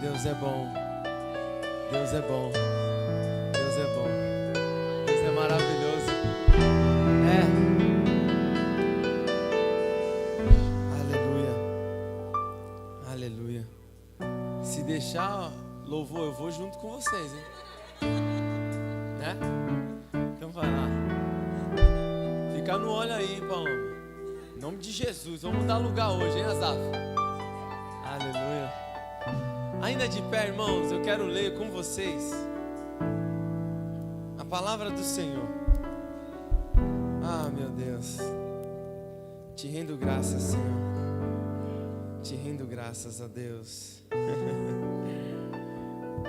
Deus é bom. Deus é bom. Deus é bom. Deus é maravilhoso. Aleluia. Aleluia. Se deixar louvor, eu vou junto com vocês, hein? Né? Então vai lá. Fica no olho aí, Paloma. Em nome de Jesus. Vamos dar lugar hoje, hein, Azaf? Aleluia. Ainda de pé, irmãos, eu quero ler com vocês a palavra do Senhor. Ah, meu Deus. Te rendo graças, Senhor. Te rendo graças a Deus.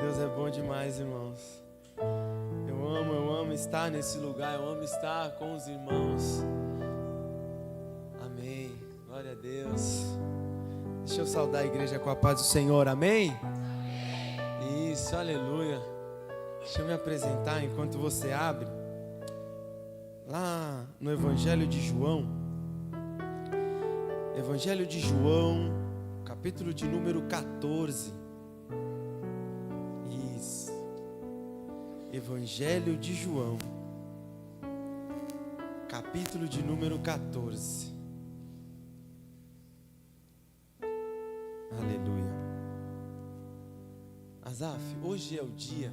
Deus é bom demais, irmãos. Eu amo estar nesse lugar. Eu amo estar com os irmãos. Amém. Glória a Deus. Deixa eu saudar a igreja com a paz do Senhor, amém? Isso, aleluia. Deixa eu me apresentar enquanto você abre. Lá no Evangelho de João. Evangelho de João, capítulo de número 14. Isso. Evangelho de João, capítulo de número 14. Aleluia. Azaf, hoje é o dia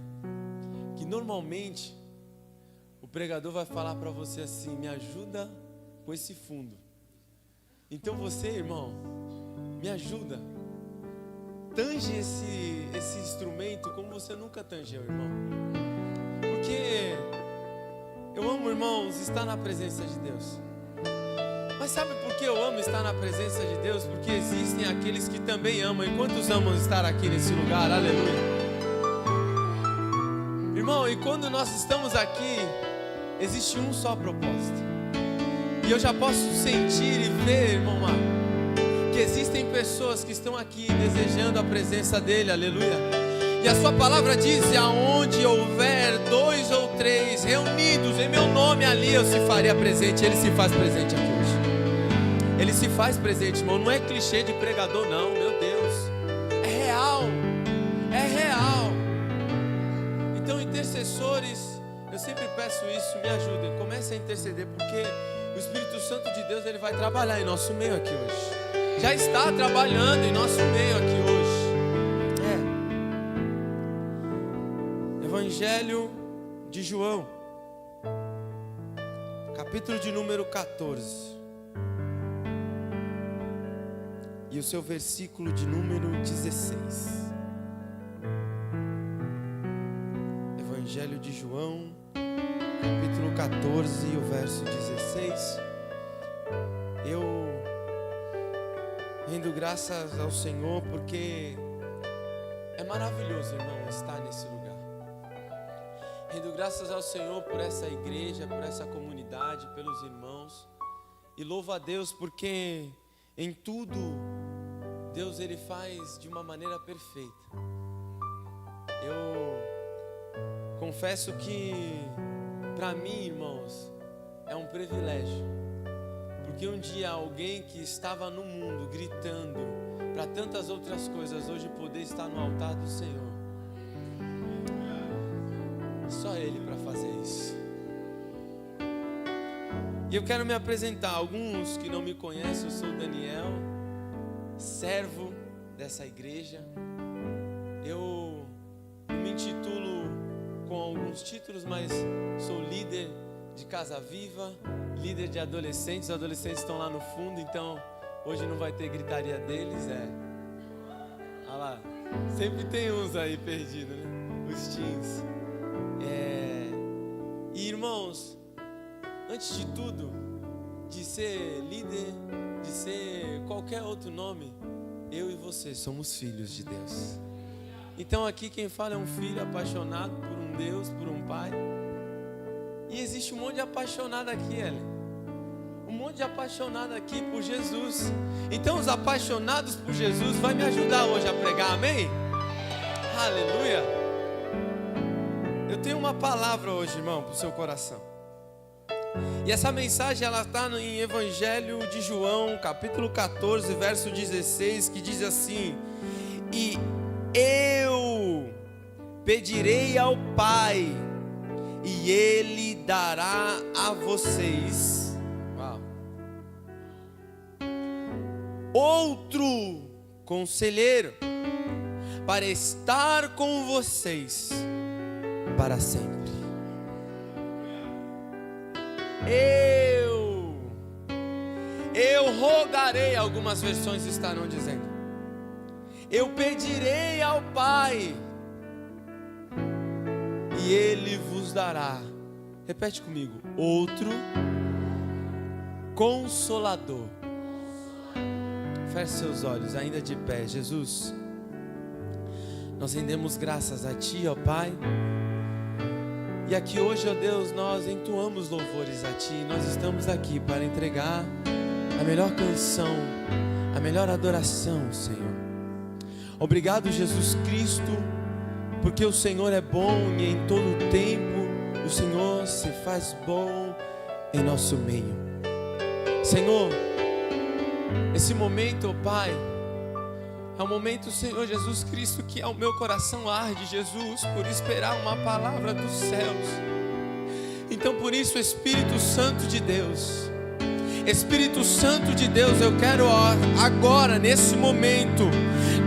que normalmente o pregador vai falar para você assim: me ajuda com esse fundo. Então você, irmão, me ajuda. Tange esse instrumento como você nunca tangeu, irmão. Porque eu amo, irmãos, estar na presença de Deus. Mas sabe por que eu amo estar na presença de Deus? Porque existem aqueles que também amam. E quantos amam estar aqui nesse lugar? Aleluia. Irmão, e quando nós estamos aqui, existe um só propósito. E eu já posso sentir e ver, irmão Marco, que existem pessoas que estão aqui desejando a presença dEle. Aleluia. E a sua palavra diz: aonde houver 2 ou 3 reunidos em meu nome, ali eu se faria presente. Ele se faz presente aqui hoje. Ele se faz presente, irmão. Não é clichê de pregador, não. Meu Deus. É real. É real. Então, intercessores, eu sempre peço isso, me ajudem. Comece a interceder, porque o Espírito Santo de Deus, ele vai trabalhar em nosso meio aqui hoje. Já está trabalhando em nosso meio aqui hoje. Evangelho de João, capítulo de número 14. E o seu versículo de número 16. Evangelho de João, capítulo 14 e o verso 16. Eu rendo graças ao Senhor, porque é maravilhoso, irmão, estar nesse lugar. Rendo graças ao Senhor por essa igreja, por essa comunidade, pelos irmãos. E louvo a Deus porque em tudo Deus, ele faz de uma maneira perfeita. Eu confesso que para mim, irmãos, é um privilégio. Porque um dia alguém que estava no mundo gritando para tantas outras coisas, hoje poder estar no altar do Senhor. Só Ele para fazer isso. E eu quero me apresentar. Alguns que não me conhecem, eu sou o Daniel, servo dessa igreja. Eu me intitulo com alguns títulos, mas sou líder de Casa Viva, líder de adolescentes. Os adolescentes estão lá no fundo, então hoje não vai ter gritaria deles. Olha lá, sempre tem uns aí perdidos, né? Os teens. E irmãos, antes de tudo, de ser líder, de ser qualquer outro nome, eu e você somos filhos de Deus. Então aqui quem fala é um filho apaixonado por um Deus, por um Pai. E existe um monte de apaixonado aqui, Ellen. Um monte de apaixonado aqui por Jesus. Então os apaixonados por Jesus vai me ajudar hoje a pregar, amém? Aleluia. Eu tenho uma palavra hoje, irmão, para o seu coração. E essa mensagem, ela está em Evangelho de João, capítulo 14, verso 16, que diz assim: e pedirei ao Pai, e Ele dará a vocês outro conselheiro, para estar com vocês para sempre. Eu rogarei, algumas versões estarão dizendo, eu pedirei ao Pai, e Ele vos dará, repete comigo, outro Consolador. Feche seus olhos, ainda de pé. Jesus, nós rendemos graças a Ti, ó Pai. E aqui hoje, ó Deus, nós entoamos louvores a Ti. Nós estamos aqui para entregar a melhor canção, a melhor adoração, Senhor. Obrigado, Jesus Cristo, porque o Senhor é bom e em todo tempo o Senhor se faz bom em nosso meio. Senhor, esse momento, ó Pai, é um momento, Senhor Jesus Cristo, que ao meu coração arde, Jesus, por esperar uma palavra dos céus. Então por isso, Espírito Santo de Deus, eu quero agora, nesse momento,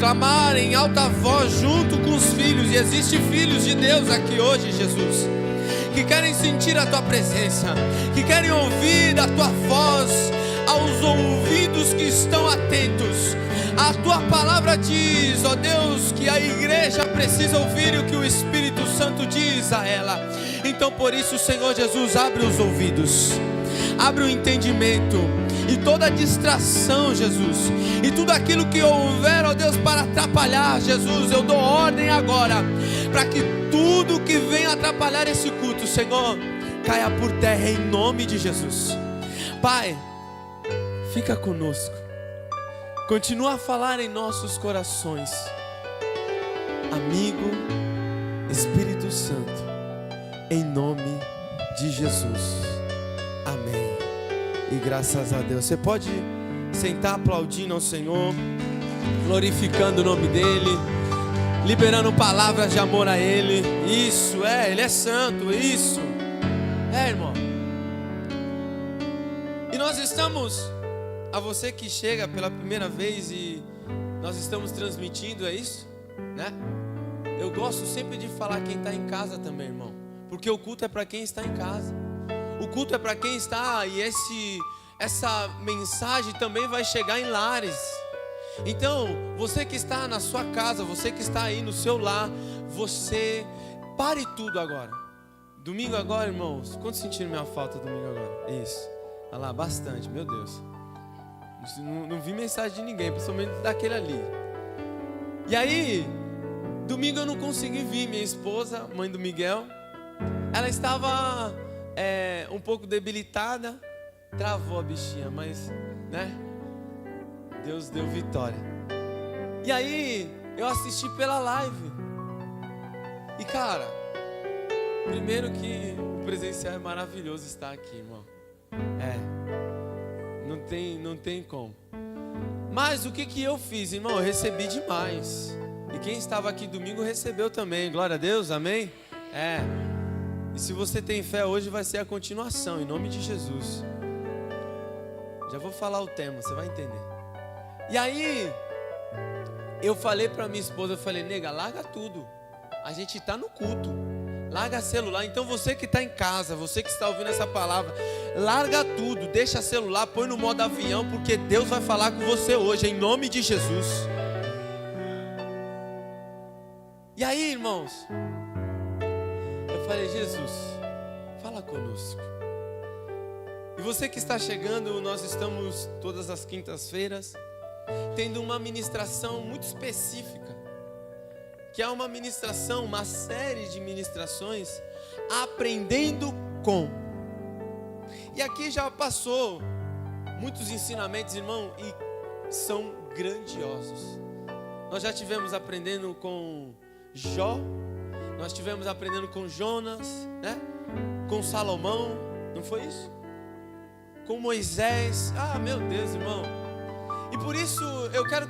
clamar em alta voz junto com os filhos. E existem filhos de Deus aqui hoje, Jesus, que querem sentir a Tua presença, que querem ouvir a Tua voz aos ouvidos que estão atentos. A Tua palavra diz, ó Deus, que a igreja precisa ouvir o que o Espírito Santo diz a ela. Então por isso, Senhor Jesus, abre os ouvidos, abre o entendimento, e toda distração, Jesus, e tudo aquilo que houver, ó Deus, para atrapalhar, Jesus, eu dou ordem agora, para que tudo que venha atrapalhar esse culto, Senhor, caia por terra em nome de Jesus. Pai, fica conosco, continua a falar em nossos corações, amigo Espírito Santo, em nome de Jesus, amém. E graças a Deus. Você pode sentar aplaudindo ao Senhor, glorificando o nome dEle, liberando palavras de amor a Ele. Isso, Ele é santo, isso. Irmão. E nós estamos, a você que chega pela primeira vez e nós estamos transmitindo, é isso? Né? Eu gosto sempre de falar quem está em casa também, irmão, porque o culto é para quem está em casa. O culto é para quem está, e essa mensagem também vai chegar em lares. Então, você que está na sua casa, você que está aí no seu lar, você pare tudo agora. Domingo agora, irmãos, quantos sentiram minha falta domingo agora? Isso, olha lá, bastante, meu Deus. Não vi mensagem de ninguém, principalmente daquele ali. E aí, domingo eu não consegui vir. Minha esposa, mãe do Miguel, ela estava um pouco debilitada, travou a bichinha, mas, né, Deus deu vitória. E aí, eu assisti pela live. E cara, primeiro que o presencial é maravilhoso estar aqui, irmão. Não tem como. Mas o que eu fiz, irmão? Eu recebi demais. E quem estava aqui domingo recebeu também. Glória a Deus, amém? E se você tem fé, hoje vai ser a continuação, em nome de Jesus. Já vou falar o tema, você vai entender. E aí, eu falei para minha esposa, eu falei, nega, larga tudo. A gente está no culto. Larga celular. Então você que está em casa, você que está ouvindo essa palavra, larga tudo, deixa celular, põe no modo avião, porque Deus vai falar com você hoje, em nome de Jesus. E aí, irmãos, eu falei, Jesus, fala conosco. E você que está chegando, nós estamos todas as quintas-feiras tendo uma ministração muito específica, que é uma ministração, uma série de ministrações, aprendendo com. E aqui já passou muitos ensinamentos, irmão, e são grandiosos. Nós já tivemos aprendendo com Jó, nós tivemos aprendendo com Jonas, né? Com Salomão, não foi isso? Com Moisés. Meu Deus, irmão. E por isso eu quero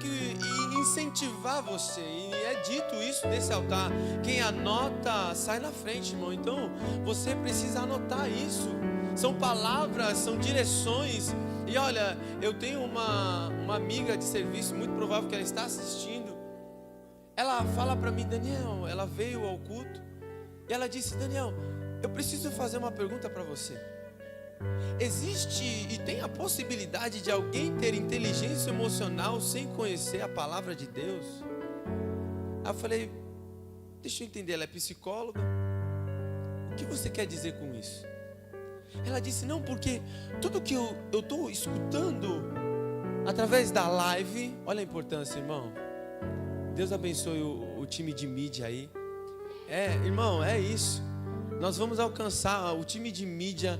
incentivar você, e é dito isso isso desse altar. Quem anota, sai na frente, irmão. Então, você precisa anotar isso. São palavras, são direções. E olha, eu tenho uma amiga de serviço, muito provável que ela está assistindo. Ela fala para mim, Daniel, ela veio ao culto e ela disse, Daniel, eu preciso fazer uma pergunta para você. Existe e tem a possibilidade de alguém ter inteligência emocional sem conhecer a palavra de Deus? Aí eu falei, deixa eu entender, ela é psicóloga? O que você quer dizer com isso? Ela disse, não, porque tudo que eu estou escutando através da live, olha a importância, irmão. Deus abençoe o time de mídia aí. Irmão, é isso. Nós vamos alcançar, o time de mídia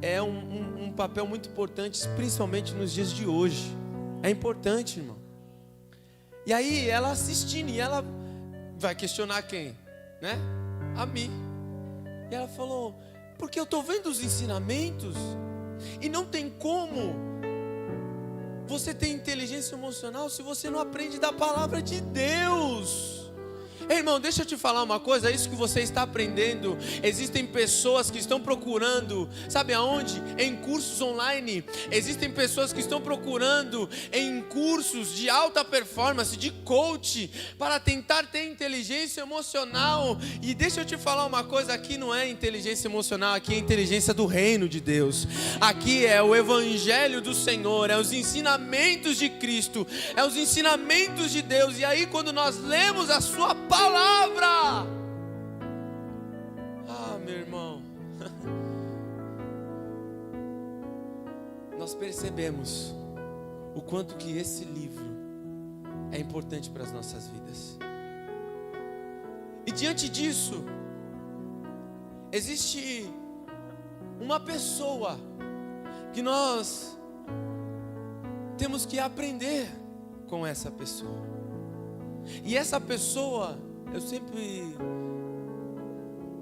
é um papel muito importante, principalmente nos dias de hoje. É importante, irmão. E aí, ela assistindo, e ela vai questionar quem? Né? A mim. E ela falou, porque eu estou vendo os ensinamentos, e não tem como você ter inteligência emocional se você não aprende da palavra de Deus. Ei, irmão, deixa eu te falar uma coisa, é isso que você está aprendendo. Existem pessoas que estão procurando, sabe aonde? Em cursos online. Existem pessoas que estão procurando em cursos de alta performance, de coach, para tentar ter inteligência emocional. E deixa eu te falar uma coisa, aqui não é inteligência emocional, aqui é inteligência do reino de Deus. Aqui é o evangelho do Senhor, é os ensinamentos de Cristo, é os ensinamentos de Deus. E aí quando nós lemos a sua palavra, meu irmão, nós percebemos o quanto que esse livro é importante para as nossas vidas. E diante disso, existe uma pessoa que nós temos que aprender com essa pessoa. E essa pessoa, eu sempre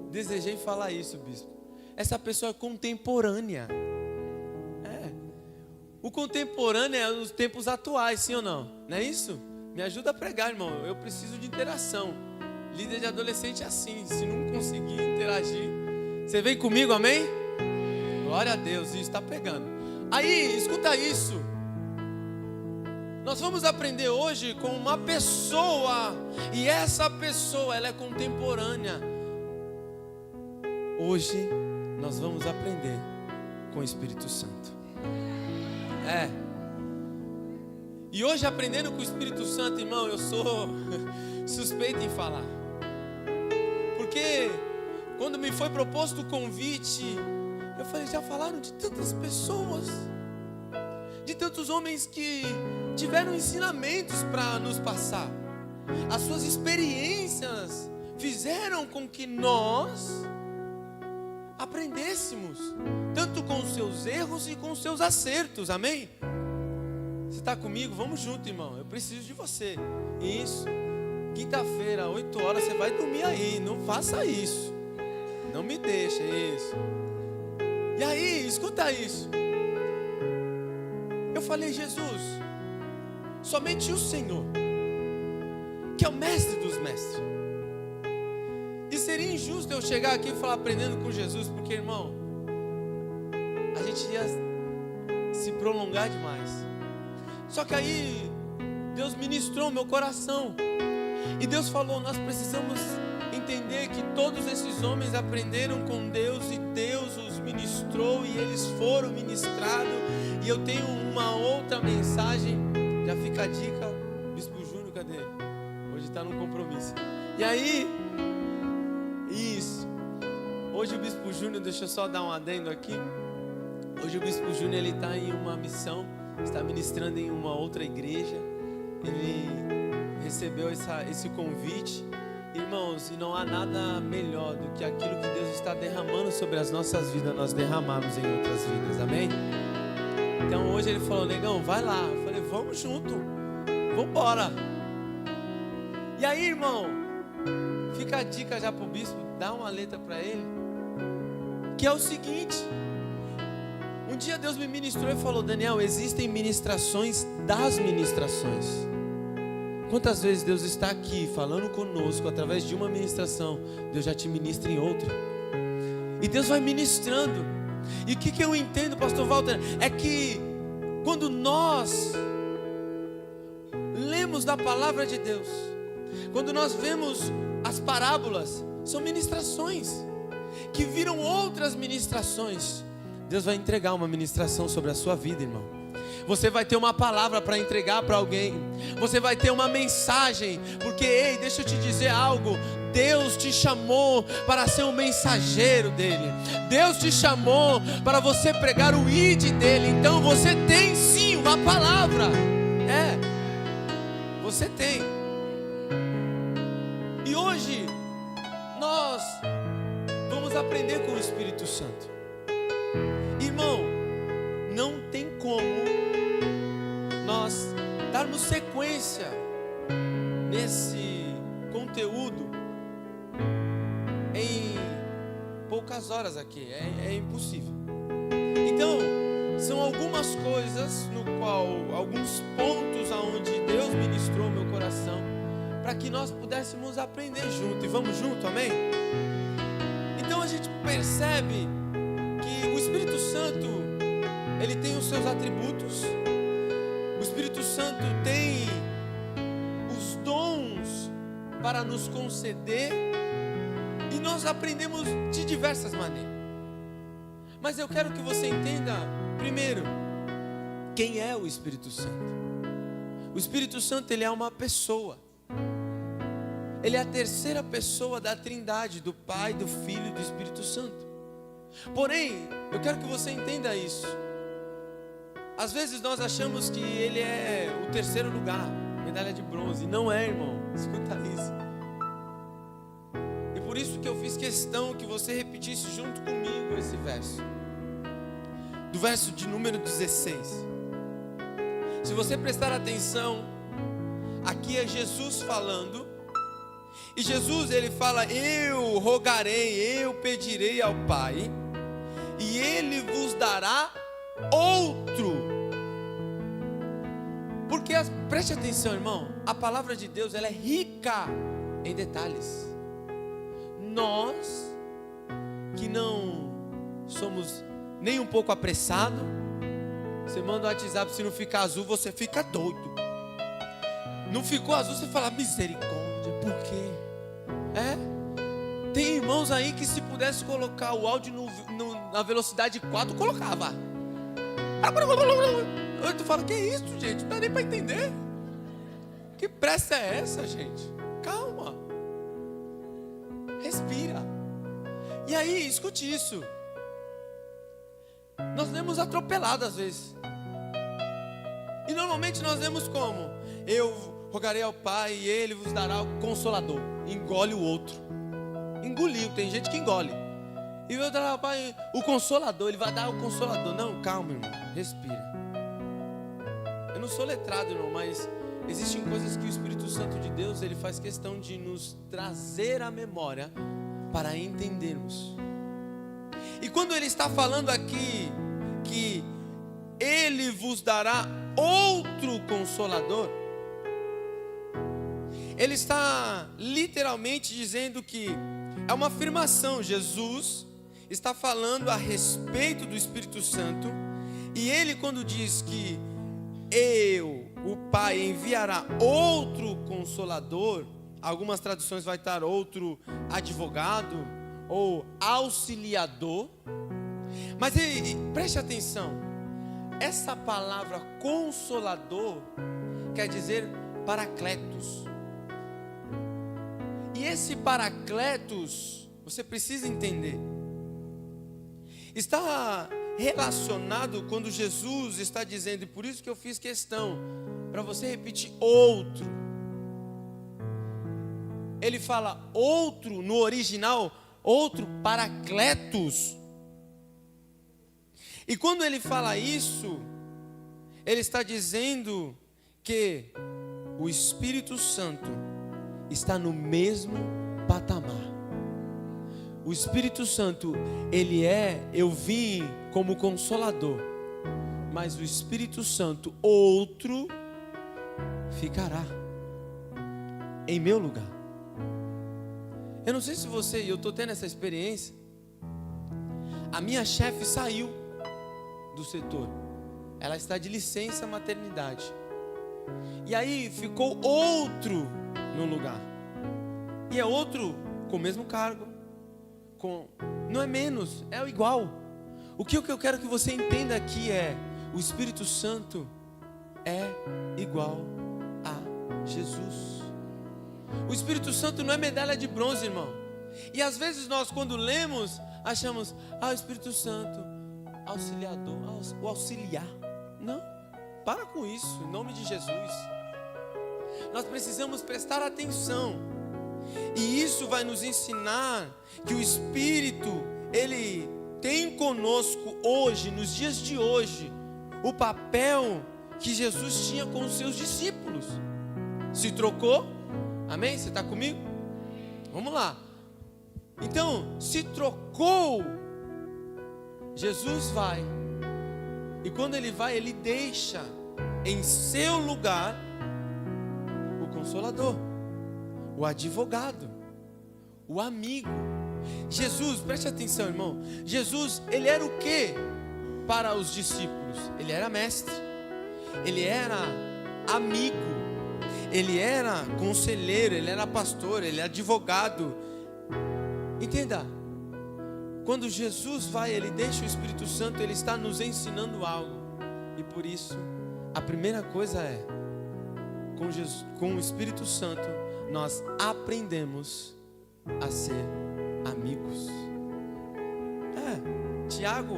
desejei falar isso, bispo. Essa pessoa é contemporânea. O contemporâneo é os tempos atuais, sim ou não? Não é isso? Me ajuda a pregar, irmão. Eu preciso de interação. Líder de adolescente é assim. Se não conseguir interagir, você vem comigo, amém? Glória a Deus, isso está pegando. Aí, escuta isso. Nós vamos aprender hoje com uma pessoa, e essa pessoa, ela é contemporânea. Hoje nós vamos aprender com o Espírito Santo. E hoje, aprendendo com o Espírito Santo, irmão, eu sou suspeito em falar. Porque quando me foi proposto o convite, eu falei, já falaram de tantas pessoas, de tantos homens que tiveram ensinamentos para nos passar. As suas experiências fizeram com que nós aprendêssemos, tanto com os seus erros e com os seus acertos, amém? Você está comigo? Vamos junto, irmão, eu preciso de você. Isso, quinta-feira, 8 horas, você vai dormir aí, não faça isso, não me deixa isso. E aí, escuta isso. Eu falei, Jesus, somente o Senhor, que é o mestre dos mestres. E seria injusto eu chegar aqui e falar aprendendo com Jesus, porque, irmão, a gente ia se prolongar demais. Só que aí Deus ministrou meu coração, e Deus falou, nós precisamos entender que todos esses homens aprenderam com Deus, e Deus os ministrou, e eles foram ministrados. E eu tenho uma outra mensagem, já fica a dica. Bispo Júnior, cadê? Hoje está num compromisso. E aí, isso. Hoje o Bispo Júnior, deixa eu só dar um adendo aqui. Hoje o Bispo Júnior, ele está em uma missão, está ministrando em uma outra igreja. Ele recebeu esse convite. Irmãos, e não há nada melhor do que aquilo que Deus está derramando sobre as nossas vidas, nós derramarmos em outras vidas, amém? Então hoje ele falou, negão, vai lá. Eu falei, vamos junto, vamos embora. E aí, irmão, fica a dica já para o bispo, dá uma letra para ele, que é o seguinte. Um dia Deus me ministrou e falou, Daniel, existem ministrações das ministrações. Quantas vezes Deus está aqui falando conosco através de uma ministração, Deus já te ministra em outra. E Deus vai ministrando. E o que eu entendo, pastor Walter, é que quando nós lemos da palavra de Deus, quando nós vemos as parábolas, são ministrações que viram outras ministrações. Deus vai entregar uma ministração sobre a sua vida, irmão. Você vai ter uma palavra para entregar para alguém. Você vai ter uma mensagem. Porque, ei, deixa eu te dizer algo. Deus te chamou para ser um mensageiro dele. Deus te chamou para você pregar o ID dele. Então você tem sim uma palavra. Você tem. E hoje nós vamos aprender com o Espírito Santo. Irmão, não tem como nós darmos sequência nesse conteúdo em poucas horas aqui, é impossível. Então, são algumas coisas no qual, alguns pontos aonde Deus ministrou meu coração, para que nós pudéssemos aprender junto, e vamos junto, amém? Então a gente percebe que o Espírito Santo, ele tem os seus atributos. O Espírito Santo tem os dons para nos conceder, e nós aprendemos de diversas maneiras. Mas eu quero que você entenda, primeiro, quem é o Espírito Santo. O Espírito Santo, ele é uma pessoa. Ele é a terceira pessoa da Trindade, do Pai, do Filho e do Espírito Santo. Porém, eu quero que você entenda isso. Às vezes nós achamos que ele é o terceiro lugar, medalha de bronze. Não é, irmão. Escuta isso. E por isso que eu fiz questão que você repetisse junto comigo esse verso. Do verso de número 16. Se você prestar atenção, aqui é Jesus falando. E Jesus, ele fala: eu rogarei, eu pedirei ao Pai, e Ele vos dará outro. Porque, preste atenção, irmão, a palavra de Deus, ela é rica em detalhes. Nós, que não somos nem um pouco apressados, você manda um WhatsApp, se não ficar azul, você fica doido. Não ficou azul, você fala: misericórdia, por quê? Tem irmãos aí que se pudesse colocar o áudio na velocidade 4, colocava. Tu fala: que é isso, gente? Não dá nem para entender. Que pressa é essa, gente? Calma. Respira. E aí, escute isso. Nós lemos atropelado às vezes. E normalmente nós lemos como? Eu rogarei ao Pai e Ele vos dará o Consolador. Engole o outro. Engoliu, tem gente que engole. E eu dará ao Pai o Consolador. Ele vai dar o Consolador. Não, calma, irmão, respira. Eu não sou letrado, irmão, mas existem coisas que o Espírito Santo de Deus, ele faz questão de nos trazer à memória para entendermos. E quando ele está falando aqui que Ele vos dará outro Consolador, ele está literalmente dizendo que é uma afirmação. Jesus está falando a respeito do Espírito Santo, e ele, quando diz que o Pai enviará outro Consolador, algumas traduções vai estar outro advogado ou auxiliador. Mas preste atenção, essa palavra Consolador quer dizer Paracletos. E esse Paracletos, você precisa entender, está relacionado quando Jesus está dizendo, e por isso que eu fiz questão para você repetir outro. Ele fala outro no original, outro Paracletos. E quando ele fala isso, ele está dizendo que o Espírito Santo está no mesmo patamar. O Espírito Santo, eu vim como Consolador, mas o Espírito Santo, outro, ficará. em meu lugar. Eu não sei se eu estou tendo essa experiência. A minha chefe saiu do setor. Ela está de licença maternidade. E aí ficou outro no lugar. E é outro com o mesmo cargo. Não é menos, é o igual. O que eu quero que você entenda aqui é: o Espírito Santo é igual a Jesus. O Espírito Santo não é medalha de bronze, irmão. E às vezes nós, quando lemos, achamos: o Espírito Santo, auxiliador, o auxiliar. Não, para com isso, em nome de Jesus. Nós precisamos prestar atenção. E isso vai nos ensinar que o Espírito, Ele tem conosco hoje, nos dias de hoje, o papel que Jesus tinha com os seus discípulos. Se trocou? Amém? Você está comigo? Vamos lá. Então, se trocou, Jesus vai. E quando Ele vai, Ele deixa em seu lugar o Consolador, o advogado, o amigo. Jesus, preste atenção, irmão. Jesus, Ele era o que para os discípulos? Ele era mestre, Ele era amigo, Ele era conselheiro, Ele era pastor, Ele era advogado. Entenda, quando Jesus vai, Ele deixa o Espírito Santo, Ele está nos ensinando algo. E por isso, a primeira coisa é: com o Espírito Santo, nós aprendemos a ser amigos. Tiago,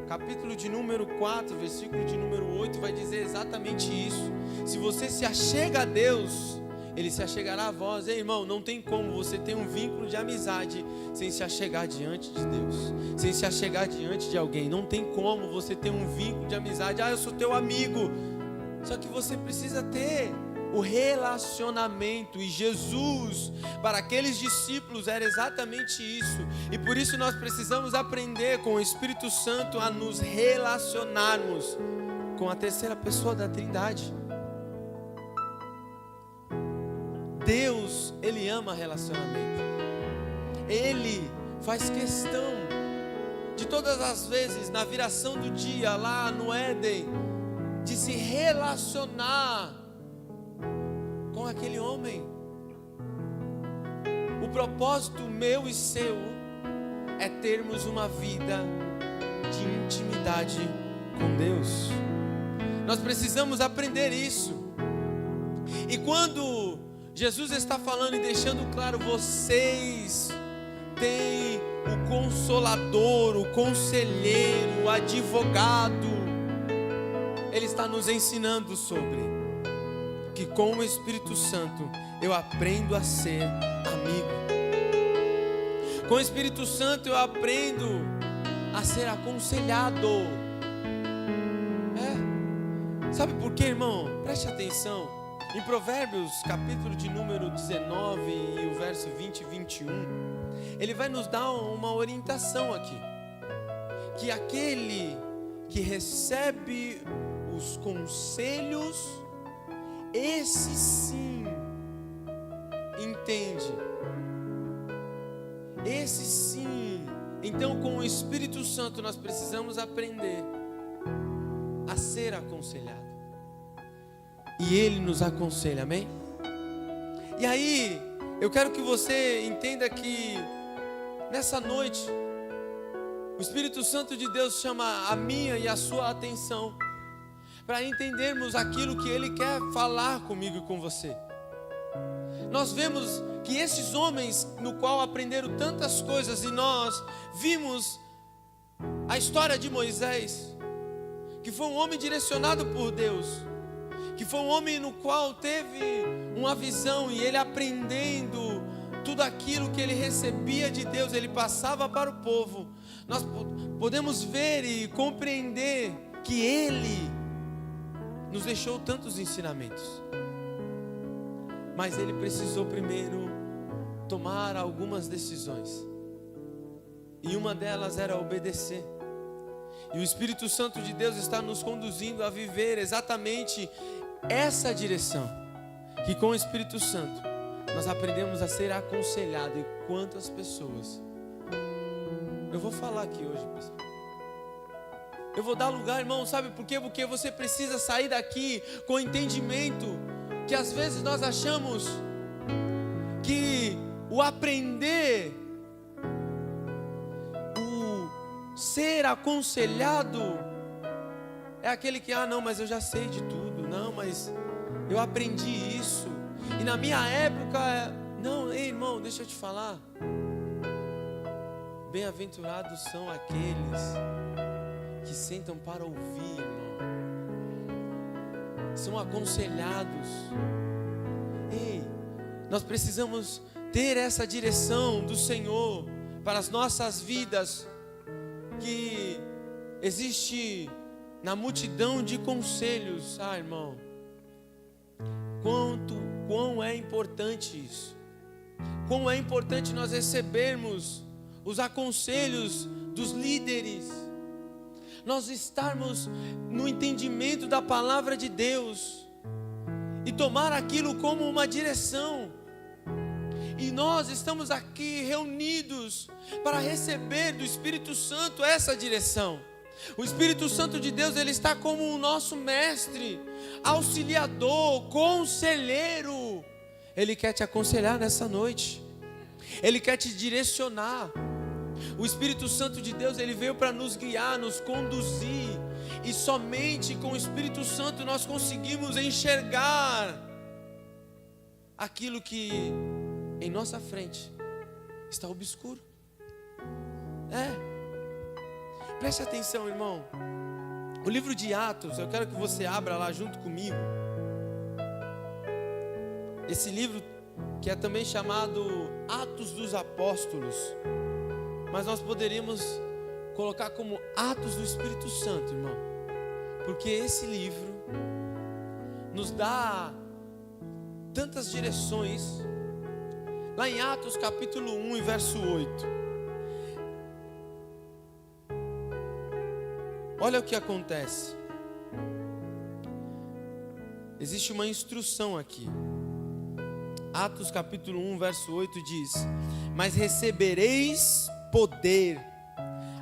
capítulo de número 4, versículo de número 8, vai dizer exatamente isso. Se você se achega a Deus, Ele se achegará a vós. Ei, irmão, não tem como você ter um vínculo de amizade sem se achegar diante de Deus, sem se achegar diante de alguém. Não tem como você ter um vínculo de amizade. Eu sou teu amigo. Só que você precisa ter o relacionamento. E Jesus, para aqueles discípulos, era exatamente isso. E por isso nós precisamos aprender com o Espírito Santo a nos relacionarmos com a terceira pessoa da Trindade. Deus, Ele ama relacionamento. Ele faz questão de todas as vezes, na viração do dia lá no Éden, de se relacionar com aquele homem. O propósito meu e seu é termos uma vida de intimidade com Deus. Nós precisamos aprender isso. E quando Jesus está falando e deixando claro: vocês têm o Consolador, o Conselheiro, o Advogado, Ele está nos ensinando sobre que com o Espírito Santo eu aprendo a ser amigo. Com o Espírito Santo eu aprendo a ser aconselhado. Sabe por quê, irmão? Preste atenção. Em Provérbios, capítulo de número 19 e o verso 20 e 21, ele vai nos dar uma orientação aqui. Que aquele que recebe os conselhos, esse sim entende. Esse sim. Então, com o Espírito Santo, nós precisamos aprender a ser aconselhado. E Ele nos aconselha, amém? E aí, eu quero que você entenda que nessa noite, o Espírito Santo de Deus chama a minha e a sua atenção para entendermos aquilo que Ele quer falar comigo e com você. Nós vemos que esses homens no qual aprenderam tantas coisas, e nós vimos a história de Moisés, que foi um homem direcionado por Deus, que foi um homem no qual teve uma visão, e ele aprendendo tudo aquilo que ele recebia de Deus, ele passava para o povo. Nós podemos ver e compreender que ele nos deixou tantos ensinamentos, mas ele precisou primeiro tomar algumas decisões, e uma delas era obedecer. E o Espírito Santo de Deus está nos conduzindo a viver exatamente essa direção, que com o Espírito Santo nós aprendemos a ser aconselhado. E quantas pessoas, eu vou falar aqui hoje, pessoal, eu vou dar lugar, irmão, sabe por quê? Porque você precisa sair daqui com entendimento que às vezes nós achamos que o aprender, o ser aconselhado é aquele que, não, mas eu já sei de tudo, não, mas eu aprendi isso, e na minha época, não, ei, irmão, deixa eu te falar, bem-aventurados são aqueles que sentam para ouvir, irmão, são aconselhados. Ei, nós precisamos ter essa direção do Senhor para as nossas vidas, que existe na multidão de conselhos, irmão, quão é importante isso, quão é importante nós recebermos os aconselhos dos líderes, nós estarmos no entendimento da palavra de Deus e tomar aquilo como uma direção. E nós estamos aqui reunidos para receber do Espírito Santo essa direção. O Espírito Santo de Deus, ele está como o nosso mestre, auxiliador, conselheiro. Ele quer te aconselhar nessa noite, ele quer te direcionar. O Espírito Santo de Deus, ele veio para nos guiar, nos conduzir, e somente com o Espírito Santo nós conseguimos enxergar aquilo que em nossa frente está obscuro. Preste atenção, irmão. O livro de Atos, eu quero que você abra lá junto comigo. Esse livro que é também chamado Atos dos Apóstolos, mas nós poderíamos colocar como Atos do Espírito Santo, irmão, porque esse livro nos dá tantas direções. Lá em Atos capítulo 1 e verso 8, olha o que acontece. Existe uma instrução aqui. Atos capítulo 1 verso 8 diz: mas recebereis poder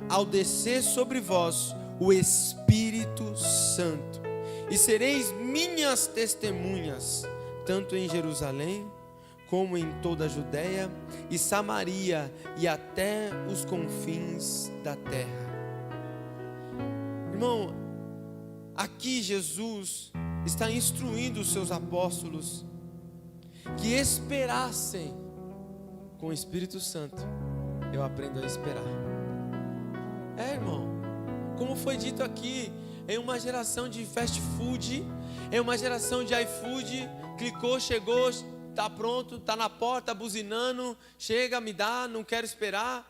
ao descer sobre vós o Espírito Santo, e sereis minhas testemunhas, tanto em Jerusalém como em toda a Judéia e Samaria e até os confins da terra. Irmão, aqui Jesus está instruindo os seus apóstolos que esperassem com o Espírito Santo. Eu aprendo a esperar. Irmão, como foi dito aqui, em uma geração de fast food, em uma geração de iFood, clicou, chegou, está pronto, está na porta, buzinando, chega, me dá, não quero esperar.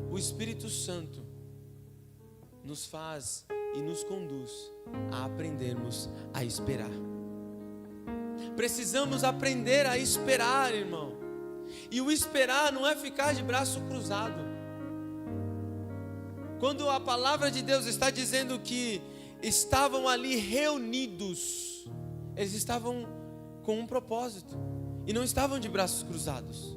O Espírito Santo nos faz e nos conduz a aprendermos a esperar. Precisamos aprender a esperar, irmão. E o esperar não é ficar de braço cruzado. Quando a palavra de Deus está dizendo que estavam ali reunidos, eles estavam com um propósito e não estavam de braços cruzados.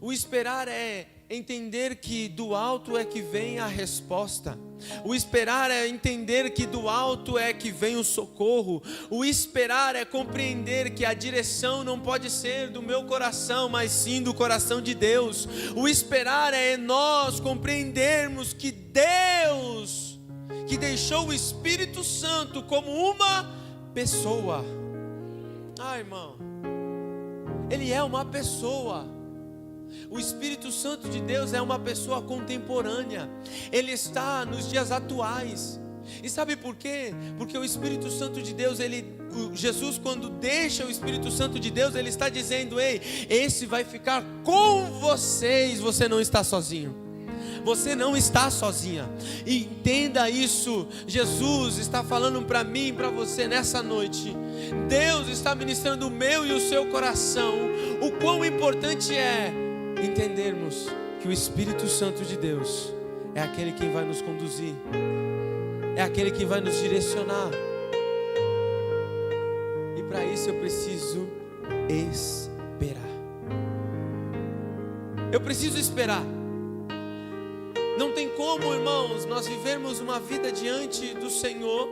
O esperar é entender que do alto é que vem a resposta. O esperar é entender que do alto é que vem o socorro. O esperar é compreender que a direção não pode ser do meu coração, mas sim do coração de Deus. O esperar é nós compreendermos que Deus, que deixou o Espírito Santo como uma pessoa. Irmão, Ele é uma pessoa. O Espírito Santo de Deus é uma pessoa contemporânea. Ele está nos dias atuais. E sabe por quê? Porque o Espírito Santo de Deus, Jesus, quando deixa o Espírito Santo de Deus, Ele está dizendo: ei, esse vai ficar com vocês. Você não está sozinho. Você não está sozinha. Entenda isso. Jesus está falando para mim e para você nessa noite. Deus está ministrando o meu e o seu coração. O quão importante é entendermos que o Espírito Santo de Deus é aquele que vai nos conduzir, é aquele que vai nos direcionar. E para isso eu preciso esperar. cooperar. Eu preciso esperar. Não tem como, irmãos, nós vivermos uma vida diante do Senhor.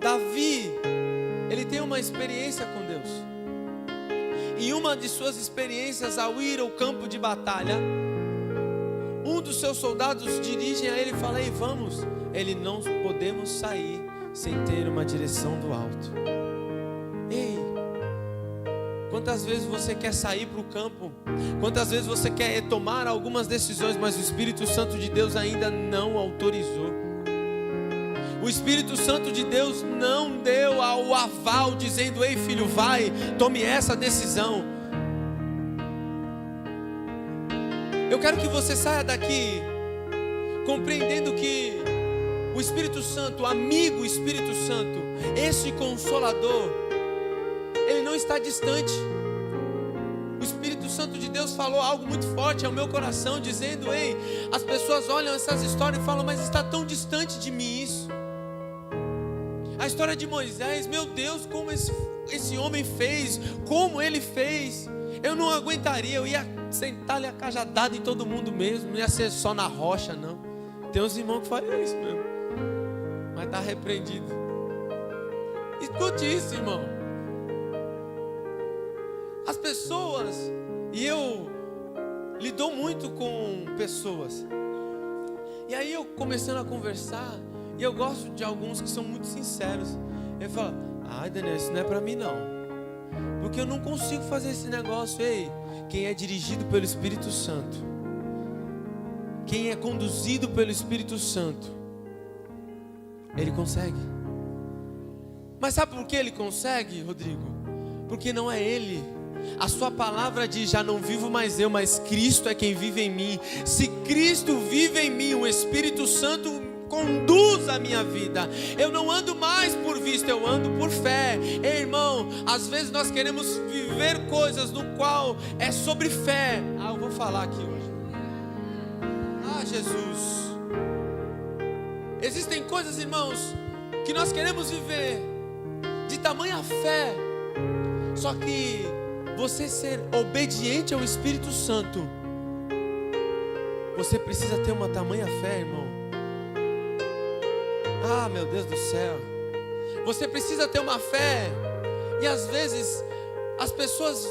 Davi, ele tem uma experiência com Deus. Em uma de suas experiências, ao ir ao campo de batalha, um dos seus soldados dirige a ele e fala: ei, vamos. Ele: não podemos sair sem ter uma direção do alto. Ei, quantas vezes você quer sair para o campo? Quantas vezes você quer tomar algumas decisões, mas o Espírito Santo de Deus ainda não autorizou? O Espírito Santo de Deus não deu o aval dizendo: ei filho, vai, tome essa decisão. Eu quero que você saia daqui compreendendo que o Espírito Santo, o amigo Espírito Santo, esse Consolador, ele não está distante. O Espírito Santo de Deus falou algo muito forte ao meu coração, dizendo: ei, as pessoas olham essas histórias e falam: mas está tão distante de mim isso. A história de Moisés, meu Deus, como esse homem fez, como ele fez, eu não aguentaria, eu ia sentar-lhe a cajadada em todo mundo mesmo, não ia ser só na rocha, não. Tem uns irmãos que fazem isso mesmo, mas está repreendido. Escute isso, irmão. As pessoas, e eu lido muito com pessoas, e aí eu começando a conversar, e eu gosto de alguns que são muito sinceros. Ele fala: ai, Daniel, isso não é para mim não, porque eu não consigo fazer esse negócio. Ei, quem é dirigido pelo Espírito Santo, quem é conduzido pelo Espírito Santo, ele consegue. Mas sabe por que ele consegue, Rodrigo? Porque não é ele. A sua palavra diz: já não vivo mais eu, mas Cristo é quem vive em mim. Se Cristo vive em mim, o Espírito Santo conduz a minha vida. Eu não ando mais por vista, eu ando por fé. Ei, irmão, às vezes nós queremos viver coisas no qual é sobre fé. Eu vou falar aqui hoje. Jesus. Existem coisas, irmãos, que nós queremos viver de tamanha fé. Só que você ser obediente ao Espírito Santo, você precisa ter uma tamanha fé, irmão. Meu Deus do céu. Você precisa ter uma fé. E às vezes as pessoas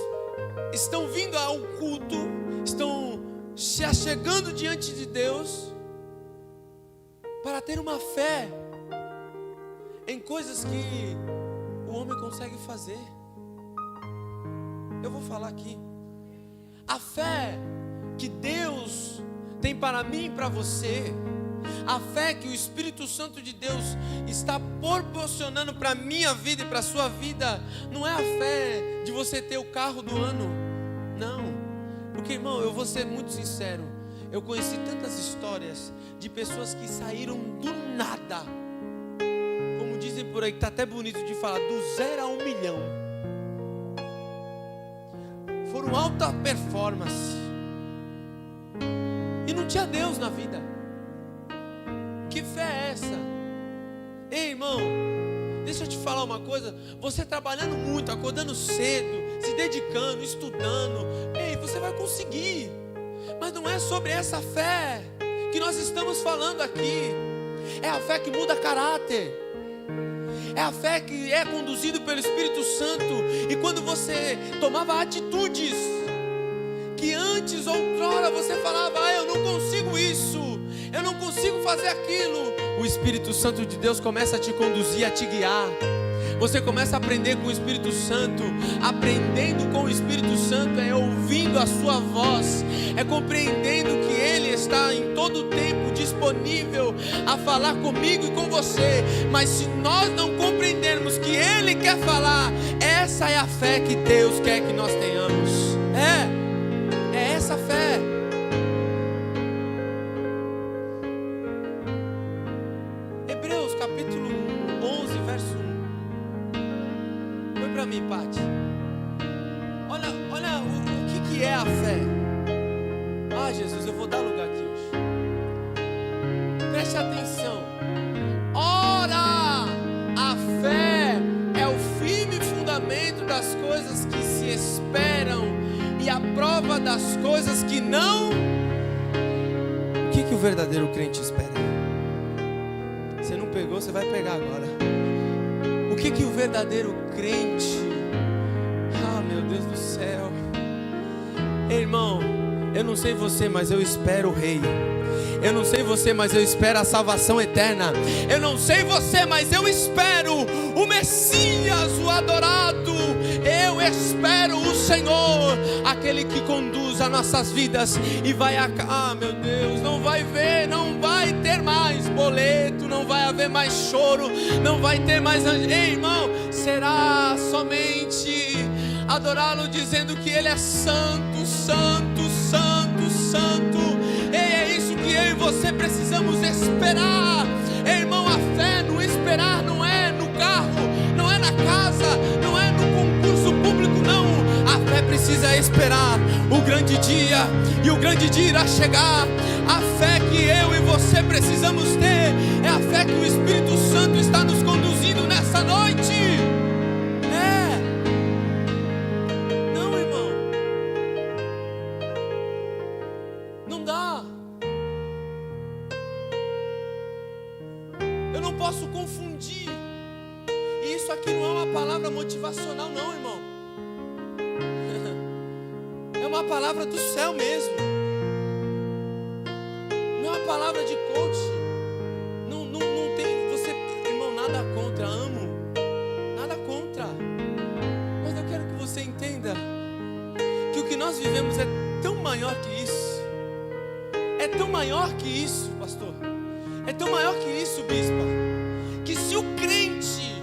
estão vindo ao culto, estão se achegando diante de Deus para ter uma fé em coisas que o homem consegue fazer. Eu vou falar aqui. A fé que Deus tem para mim e para você, a fé que o Espírito Santo de Deus está proporcionando para a minha vida e para a sua vida, não é a fé de você ter o carro do ano, não. Porque, irmão, eu vou ser muito sincero, eu conheci tantas histórias de pessoas que saíram do nada, como dizem por aí, que está até bonito de falar, do 0 a 1 milhão. Foram alta performance e não tinha Deus na vida. Que fé é essa? Ei, irmão, deixa eu te falar uma coisa. Você trabalhando muito, acordando cedo, se dedicando, estudando, ei, você vai conseguir. Mas não é sobre essa fé que nós estamos falando aqui. É a fé que muda caráter. É a fé que é conduzida pelo Espírito Santo. E quando você tomava atitudes que antes, outrora, você falava: eu não consigo isso, eu não consigo fazer aquilo, o Espírito Santo de Deus começa a te conduzir, a te guiar. Você começa a aprender com o Espírito Santo. Aprendendo com o Espírito Santo é ouvindo a sua voz, é compreendendo que Ele está em todo o tempo disponível a falar comigo e com você. Mas se nós não compreendermos que Ele quer falar, essa é a fé que Deus quer que nós tenhamos. É essa fé. Hebreus capítulo 11, verso 1. Foi para mim, Pati. Olha o que é a fé. Jesus, eu vou dar lugar aqui hoje. Preste atenção. Ora, a fé é o firme fundamento das coisas a prova das coisas que não... O que o verdadeiro crente espera? Você não pegou, você vai pegar agora. O que o verdadeiro crente... Ah, meu Deus do céu. Irmão, eu não sei você, mas eu espero o Rei. Eu não sei você, mas eu espero a salvação eterna. Eu não sei você, mas eu espero o Messias, o adorado. Eu espero o Senhor, aquele que conduz as nossas vidas e vai meu Deus, não vai ter mais boleto, não vai haver mais choro, não vai ter mais Ei, irmão, será somente adorá-lo dizendo que Ele é santo, santo, santo, santo. É isso que eu e você precisamos esperar. Irmão, a fé no esperar não é no carro, não é na casa, não é no concurso público, não. A fé precisa esperar o grande dia, e o grande dia irá chegar. A fé que eu e você precisamos ter é a fé que o Espírito Santo está nos conduzindo nessa noite. Não, irmão, não dá. Eu não posso confundir. E isso aqui não é uma palavra motivacional, não, irmão. É uma palavra do céu mesmo. Não é uma palavra de coach. Não tem, você, irmão, nada contra, amo. Nada contra. Mas eu quero que você entenda que o que nós vivemos é tão maior que isso. É tão maior que isso, pastor. É tão maior que isso, bispa. Que se o crente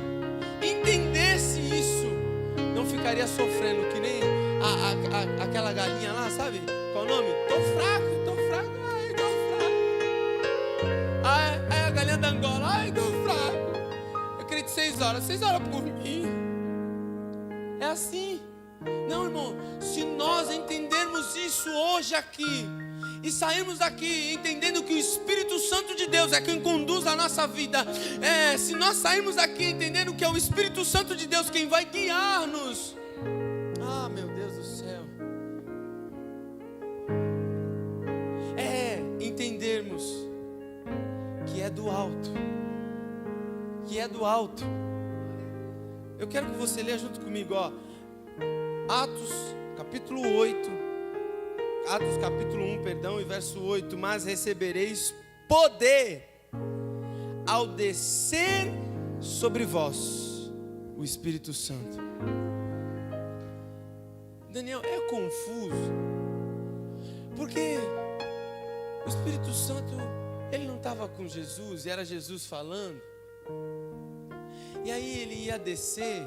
entendesse isso, não ficaria sofrendo que nem aquela galinha lá, sabe? Qual o nome? Tô fraco, ai, tô fraco. Aí a galinha da Angola, ai, tô fraco. Eu queria de 6 horas por mim. É assim. Não, irmão, se nós entendermos isso hoje aqui, e sairmos daqui entendendo que o Espírito Santo de Deus é quem conduz a nossa vida, se nós sairmos daqui entendendo que é o Espírito Santo de Deus quem vai guiar-nos, ah, meu Deus do céu, entendermos que é do alto, Eu quero que você leia junto comigo, Atos capítulo 1, e verso 8. Mas recebereis poder ao descer sobre vós o Espírito Santo. Daniel, é confuso, porque o Espírito Santo, ele não estava com Jesus, era Jesus falando, e aí ele ia descer,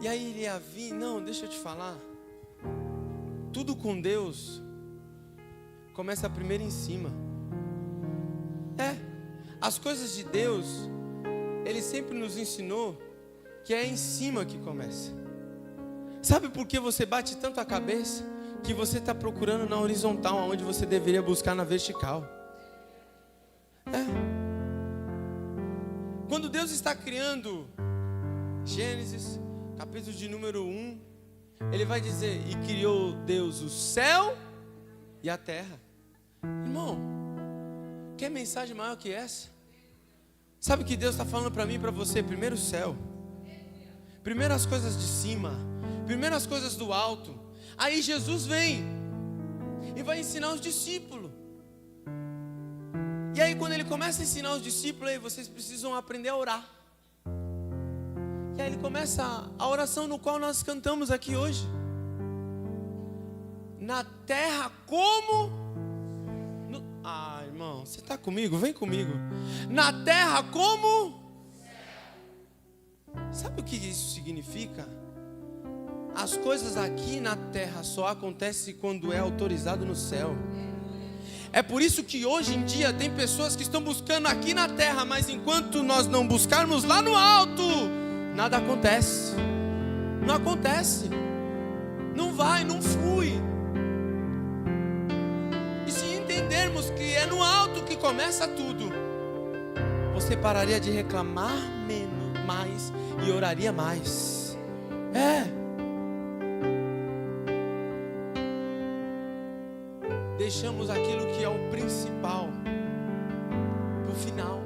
e aí ele ia vir. Não, deixa eu te falar, tudo com Deus começa primeiro em cima. As coisas de Deus, Ele sempre nos ensinou que é em cima que começa. Sabe por que você bate tanto a cabeça? Que você está procurando na horizontal, onde você deveria buscar na vertical. Quando Deus está criando, Gênesis, capítulo de número 1, Ele vai dizer: e criou Deus o céu e a terra. Irmão, quer mensagem maior que essa? Sabe o que Deus está falando para mim e para você? Primeiro o céu, primeiro as coisas de cima, primeiro as coisas do alto. Aí Jesus vem e vai ensinar os discípulos. E aí quando Ele começa a ensinar os discípulos, aí vocês precisam aprender a orar. E aí Ele começa a oração no qual nós cantamos aqui hoje. Na terra como... irmão, você está comigo? Vem comigo. Na terra como... Sabe o que isso significa? As coisas aqui na terra só acontecem quando é autorizado no céu. É por isso que hoje em dia tem pessoas que estão buscando aqui na terra, mas enquanto nós não buscarmos lá no alto, nada acontece. Não acontece. Não vai, não flui. E se entendermos que é no alto que começa tudo, você pararia de reclamar mais e oraria mais. deixamos aquilo que é o principal pro final.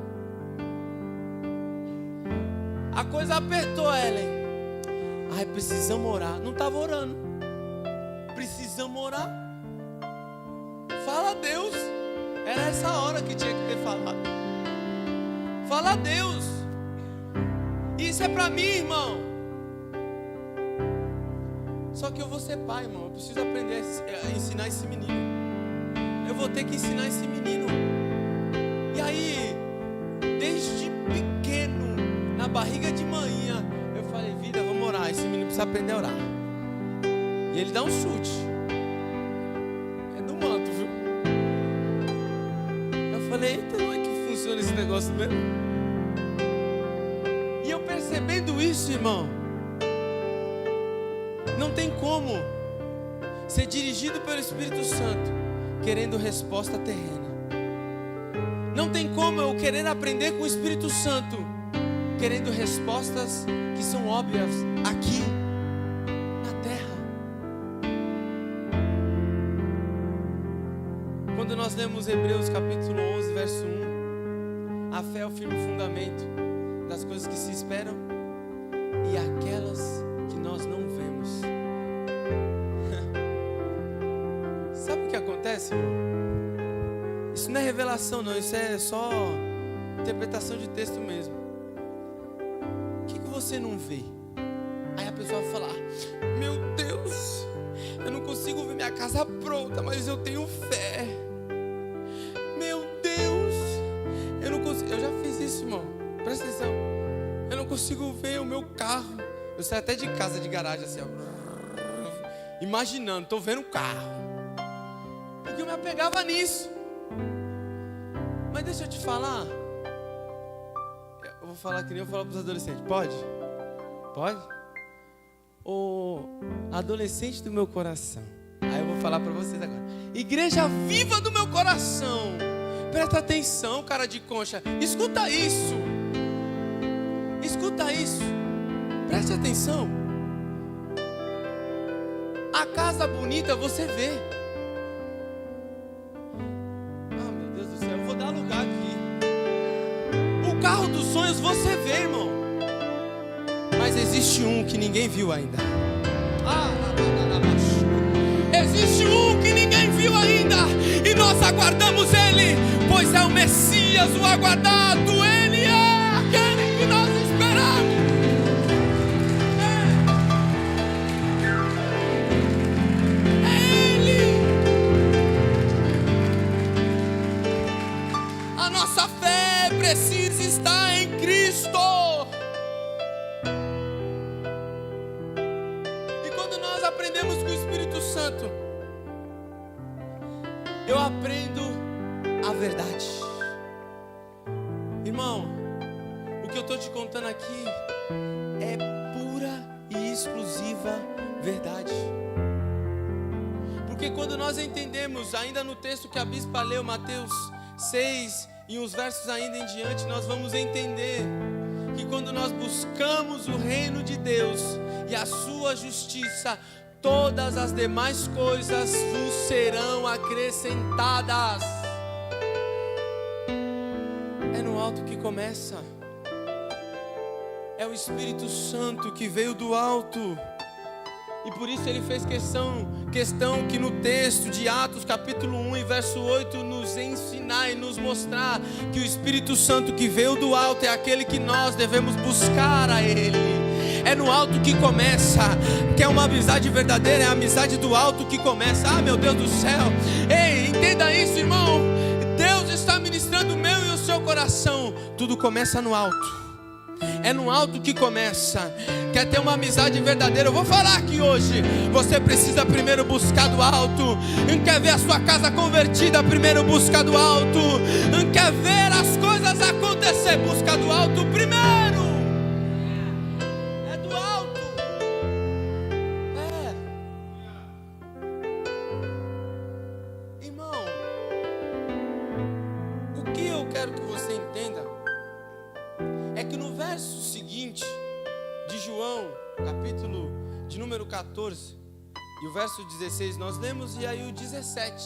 A coisa apertou, Ellen. Ai, precisamos orar. Não estava orando. Precisamos orar. Fala a Deus. Era essa hora que tinha que ter falado. Fala a Deus. Isso é para mim, irmão. Só que eu vou ser pai, irmão. Eu preciso aprender a ensinar esse menino. Eu vou ter que ensinar esse menino. E aí, desde pequeno, na barriga de manhã, eu falei, vida, vamos orar. Esse menino precisa aprender a orar. E ele dá um chute. É do manto, viu? Eu falei, eita, como é que funciona esse negócio mesmo? E eu percebendo isso, irmão, não tem como ser dirigido pelo Espírito Santo querendo resposta terrena. Não tem como eu querer aprender com o Espírito Santo querendo respostas que são óbvias aqui na terra. Quando nós lemos Hebreus capítulo 11, verso 1, a fé é o firme fundamento das coisas que se esperam e aquelas que nós não vemos. Sabe o que acontece, irmão? Isso não é revelação não, isso é só interpretação de texto mesmo. O que você não vê? Aí a pessoa vai falar, meu Deus, eu não consigo ver minha casa pronta, mas eu tenho fé. Meu Deus, eu não consigo. Eu já fiz isso, irmão, presta atenção. Eu não consigo ver o meu carro. Eu saio até de casa, de garagem assim, ó, imaginando, tô vendo o carro, porque eu me apegava nisso. Mas deixa eu te falar. Eu vou falar que nem eu falo para os adolescentes. Pode? Pode? O adolescente do meu coração. Aí eu vou falar para vocês agora. Igreja viva do meu coração. Presta atenção, cara de concha. Escuta isso. Escuta isso. Preste atenção. A casa bonita você vê. Ah, meu Deus do céu, eu vou dar lugar aqui. O carro dos sonhos você vê, irmão. Mas existe um que ninguém viu ainda. Existe um que ninguém viu ainda. E nós aguardamos ele, pois é o Messias, o aguardado. Ele é aquele que nós esperamos. A nossa fé precisa estar em Cristo. E quando nós aprendemos com o Espírito Santo, eu aprendo a verdade. Irmão, o que eu estou te contando aqui é pura e exclusiva verdade. Porque quando nós entendemos, ainda no texto que a bispa leu, Mateus 6, e uns versos ainda em diante, nós vamos entender que quando nós buscamos o reino de Deus e a sua justiça, todas as demais coisas vos serão acrescentadas. É no alto que começa. É o Espírito Santo que veio do alto. E por isso ele fez questão que no texto de Atos capítulo 1 e verso 8 nos ensinar e nos mostrar que o Espírito Santo que veio do alto é aquele que nós devemos buscar a ele. É no alto que começa. Quer uma amizade verdadeira? É a amizade do alto que começa. Ah, meu Deus do céu. Ei, entenda isso, irmão. Deus está ministrando o meu e o seu coração. Tudo começa no alto. É no alto que começa. Quer ter uma amizade verdadeira? Eu vou falar aqui hoje. Você precisa primeiro buscar do alto. Quer ver a sua casa convertida? Primeiro busca do alto. Quer ver as coisas acontecer? Busca do alto primeiro. É do alto. Irmão, o que eu quero que você entenda é que no verso seguinte de João, capítulo de número 14, e o verso 16 nós lemos, e aí o 17,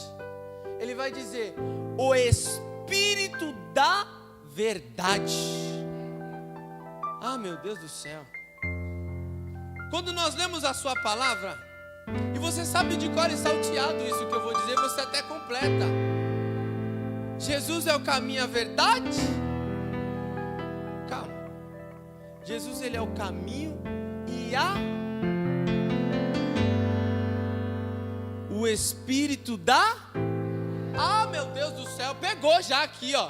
Ele vai dizer: o Espírito da verdade. Ah, meu Deus do céu. Quando nós lemos a sua palavra, e você sabe de cor e salteado isso que eu vou dizer, você até completa. Jesus é o caminho, a verdade. Calma. Jesus, ele é o caminho e o Espírito da... Ah, meu Deus do céu, pegou já aqui, ó.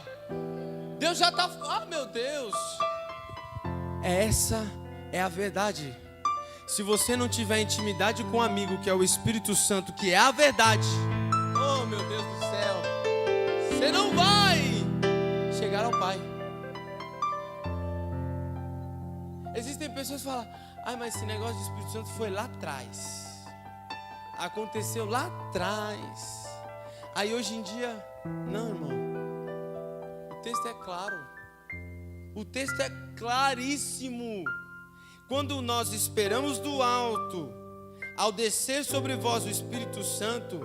Deus já está... Ah, meu Deus. Essa é a verdade. Se você não tiver intimidade com um amigo que é o Espírito Santo, que é a verdade, oh, meu Deus do céu, você não vai chegar ao Pai. Existem pessoas que falam: ai, mas esse negócio de Espírito Santo foi lá atrás, aconteceu lá atrás. Aí hoje em dia, não, irmão. O texto é claro. O texto é claríssimo. Quando nós esperamos do alto, ao descer sobre vós o Espírito Santo,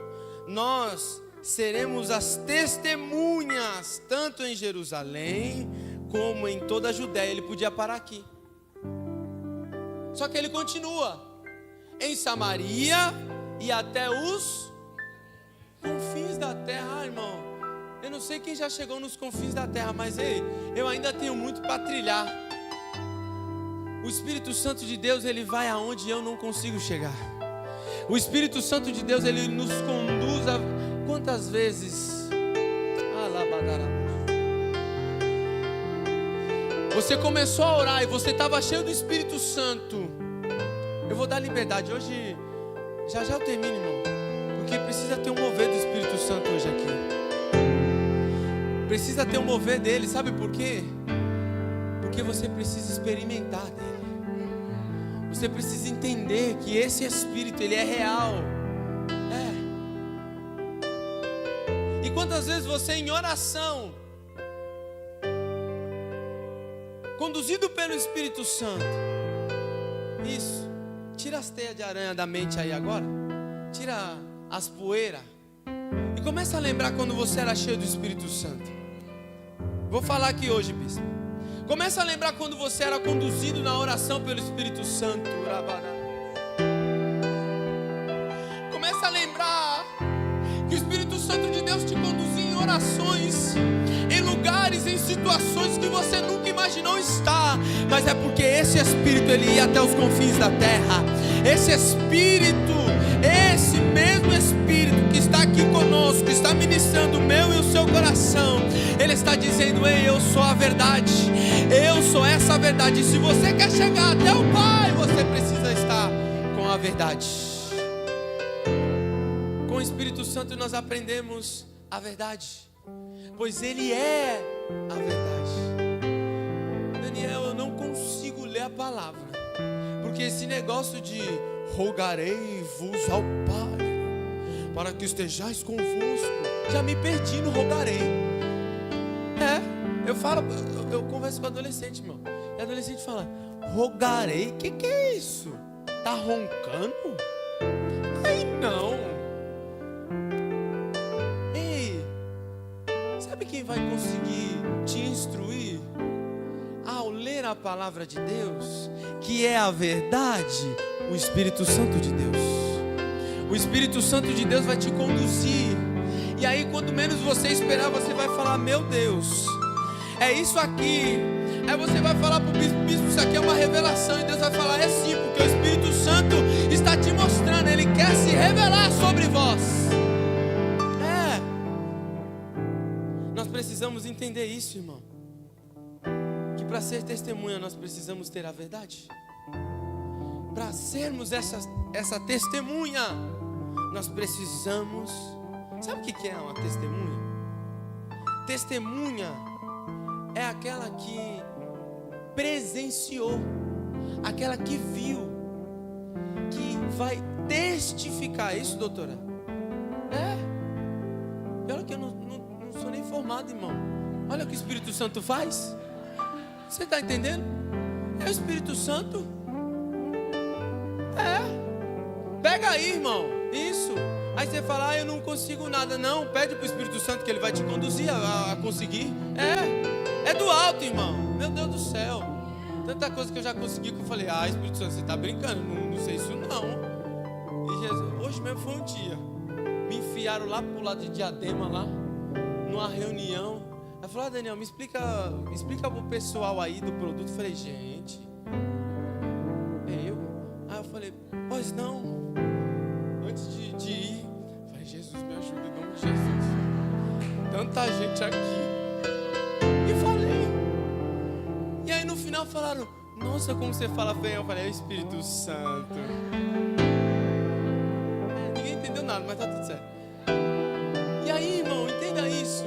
nós seremos as testemunhas, tanto em Jerusalém, como em toda a Judéia. Ele podia parar aqui. Só que ele continua. Em Samaria e até os confins da terra. Ah, irmão, eu não sei quem já chegou nos confins da terra, mas ei, eu ainda tenho muito para trilhar. O Espírito Santo de Deus, ele vai aonde eu não consigo chegar. O Espírito Santo de Deus, ele nos conduz a... Quantas vezes você começou a orar e você estava cheio do Espírito Santo? Eu vou dar liberdade. Hoje, já eu termino, irmão. Porque precisa ter um mover do Espírito Santo hoje aqui. Precisa ter um mover dele. Sabe por quê? Porque você precisa experimentar dele. Você precisa entender que esse Espírito, ele é real. E quantas vezes você em oração, conduzido pelo Espírito Santo, isso, tira as teias de aranha da mente aí agora, tira as poeiras, e começa a lembrar quando você era cheio do Espírito Santo. Vou falar aqui hoje, bispo. Começa a lembrar quando você era conduzido na oração pelo Espírito Santo. Começa a lembrar que o Espírito Santo de Deus te conduzia em orações, em lugares, em situações que você nunca imaginou estar. Mas é porque esse Espírito, ele ia até os confins da terra. Esse Espírito, esse mesmo Espírito que está aqui conosco, está ministrando o meu e o seu coração, ele está dizendo: ei, eu sou a verdade, eu sou essa verdade. E se você quer chegar até o Pai, você precisa estar com a verdade. Com o Espírito Santo nós aprendemos a verdade, pois ele é a verdade. Daniel, eu não consigo ler a palavra, porque esse negócio de rogarei-vos ao Pai para que estejais convosco, já me perdi no rogarei. Eu converso com adolescente, irmão, e adolescente fala: rogarei, que é isso? Tá roncando? Aí não. Ei, sabe quem vai conseguir te instruir ao ler a palavra de Deus, que é a verdade? O Espírito Santo de Deus. O Espírito Santo de Deus vai te conduzir. E aí, quando menos você esperar, você vai falar: meu Deus, é isso aqui. Aí você vai falar para o bispo: isso aqui é uma revelação. E Deus vai falar: é sim, porque o Espírito Santo está te mostrando. Ele quer se revelar sobre vós. Nós precisamos entender isso, irmão, que para ser testemunha nós precisamos ter a verdade. Para sermos essa testemunha, nós precisamos... Sabe o que é uma testemunha? Testemunha é aquela que presenciou, aquela que viu, que vai testificar. Isso, doutora? Olha que eu não sou nem formado, irmão. Olha o que o Espírito Santo faz. Você está entendendo? É o Espírito Santo. Pega aí, irmão. Isso. Aí você fala, eu não consigo nada. Não, pede para o Espírito Santo que Ele vai te conduzir a conseguir. É do alto, irmão. Meu Deus do céu. Tanta coisa que eu já consegui que eu falei, Espírito Santo, você está brincando, não sei isso não. E Jesus, hoje mesmo foi um dia. Me enfiaram lá pro lado de Diadema, lá, numa reunião. Aí falou, Daniel, me explica pro pessoal aí do produto. Eu falei, gente, Aí eu falei, pois não. Antes de ir, eu falei, Jesus, me ajuda, em nome de Jesus. Tanta gente aqui. E falei. E aí no final falaram, nossa, como você fala bem. Eu falei, é o Espírito Santo. Ninguém entendeu nada, mas tá tudo certo. E aí, irmão, entenda isso.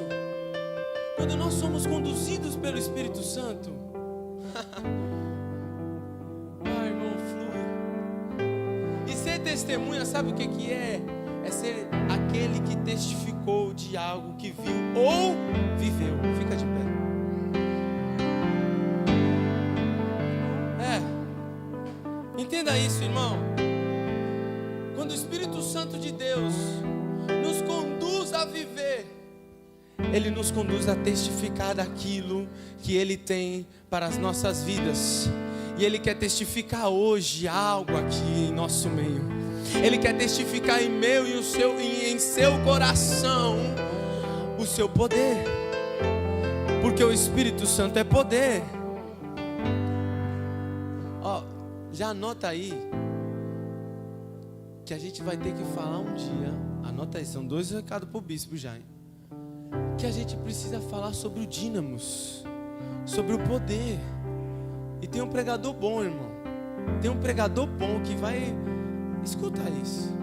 Quando nós somos conduzidos pelo Espírito Santo, irmão, flui. E ser testemunha, sabe o que é? É ser aquele que testificou de algo que viu ou viveu. Fica de pé. Entenda isso, irmão. Quando o Espírito Santo de Deus nos conduz a viver, Ele nos conduz a testificar daquilo que Ele tem para as nossas vidas. E Ele quer testificar hoje algo aqui em nosso meio. Ele quer testificar em meu e em seu coração o seu poder. Porque o Espírito Santo é poder. Já anota aí que a gente vai ter que falar um dia. Anota aí, são 2 recados para o bispo já, hein? Que a gente precisa falar sobre o dínamos, sobre o poder. E tem um pregador bom, irmão. Tem um pregador bom que vai escutar isso.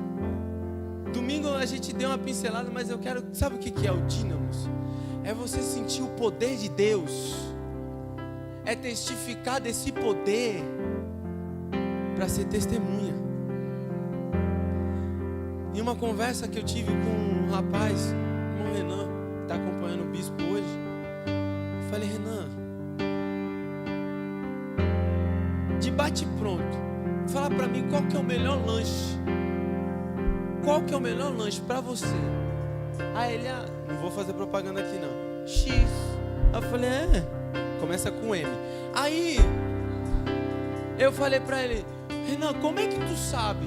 Domingo a gente deu uma pincelada, mas eu quero... Sabe o que é o dínamos? É você sentir o poder de Deus. É testificar desse poder para ser testemunha. Em uma conversa que eu tive com um rapaz, o irmão Renan, que está acompanhando o bispo hoje, eu falei, Renan, de bate pronto, fala para mim qual que é o melhor lanche. Qual que é o melhor lanche para você? Aí ele, não vou fazer propaganda aqui não, X. Aí eu falei, começa com M. Aí eu falei para ele, Renan, como é que tu sabe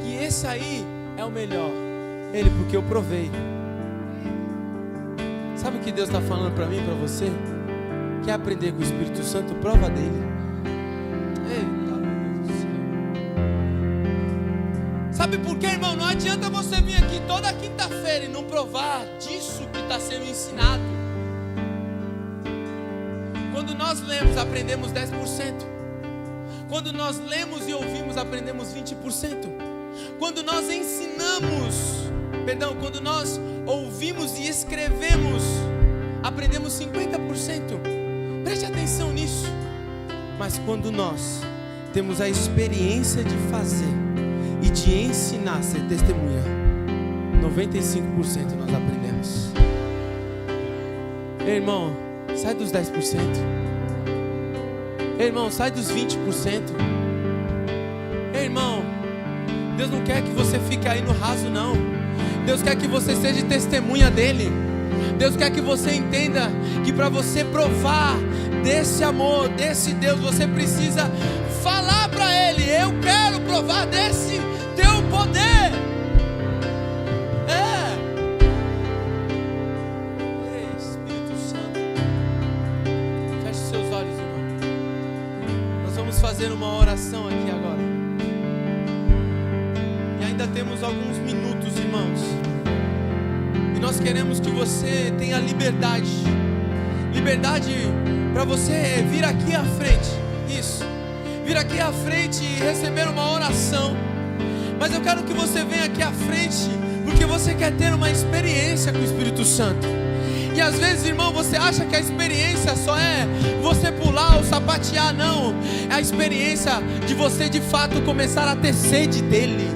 que esse aí é o melhor? Ele, porque eu provei. Sabe o que Deus está falando para mim e para você? Quer aprender com o Espírito Santo? Prova dele. Eita, meu Deus do céu. Sabe por quê, irmão? Não adianta você vir aqui toda quinta-feira e não provar disso que está sendo ensinado. Quando nós lemos, aprendemos 10%. Quando nós lemos e ouvimos, aprendemos 20%. Quando nós quando nós ouvimos e escrevemos, aprendemos 50%. Preste atenção nisso. Mas quando nós temos a experiência de fazer e de ensinar, ser testemunha, 95% nós aprendemos. Irmão, sai dos 10%. Irmão, sai dos 20%. Irmão, Deus não quer que você fique aí no raso, não. Deus quer que você seja testemunha dele. Deus quer que você entenda que para você provar desse amor, desse Deus, você precisa falar para ele, eu quero provar desse teu poder. Ei, Espírito Santo, feche seus olhos, irmão. Nós vamos fazer uma oração aqui agora. E ainda temos alguns minutos, irmãos. E nós queremos que você tenha liberdade. Liberdade para você vir aqui à frente. Isso. Vir aqui à frente e receber uma oração. Mas eu quero que você venha aqui à frente porque você quer ter uma experiência com o Espírito Santo. E às vezes, irmão, você acha que a experiência só é você pular ou sapatear. Não. É a experiência de você de fato começar a ter sede dele.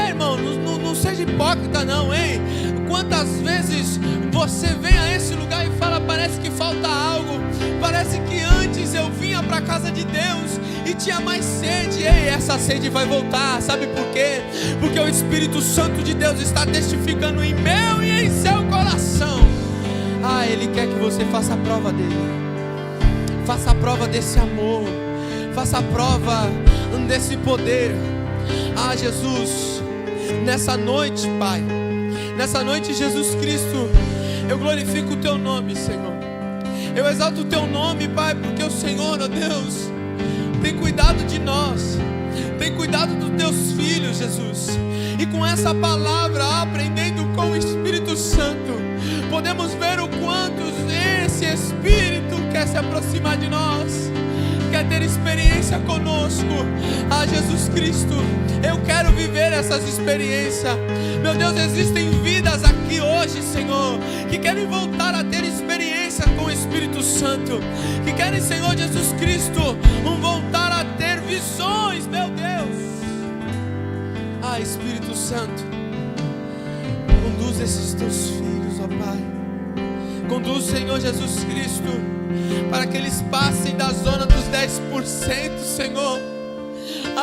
Irmão, não seja hipócrita não, hein? Quantas vezes você vem a esse lugar e fala, parece que falta algo, parece parece que antes eu vinha para a casa de Deus e tinha mais sede. Ei, essa sede vai voltar. Sabe por quê? Porque o Espírito Santo de Deus está testificando em meu e em seu coração. Ele quer que você faça a prova dele. Faça a prova desse amor. Faça a prova desse poder. Jesus, nessa noite, Pai, nessa noite, Jesus Cristo, eu glorifico o Teu nome, Senhor. Eu exalto o Teu nome, Pai, porque o Senhor, ó Deus, tem cuidado de nós, tem cuidado dos Teus filhos, Jesus. E com essa palavra, aprendendo com o Espírito Santo, podemos ver o quanto esse Espírito quer se aproximar de nós, quer ter experiência conosco. Jesus Cristo, eu quero viver essas experiências. Meu Deus, existem vidas aqui hoje, Senhor, que querem voltar a ter experiência com o Espírito Santo, que querem, Senhor Jesus Cristo, voltar a ter visões, meu Deus. Espírito Santo, conduz esses Teus filhos, ó Pai. Conduz, Senhor Jesus Cristo, para que eles passem da zona dos 10%, Senhor.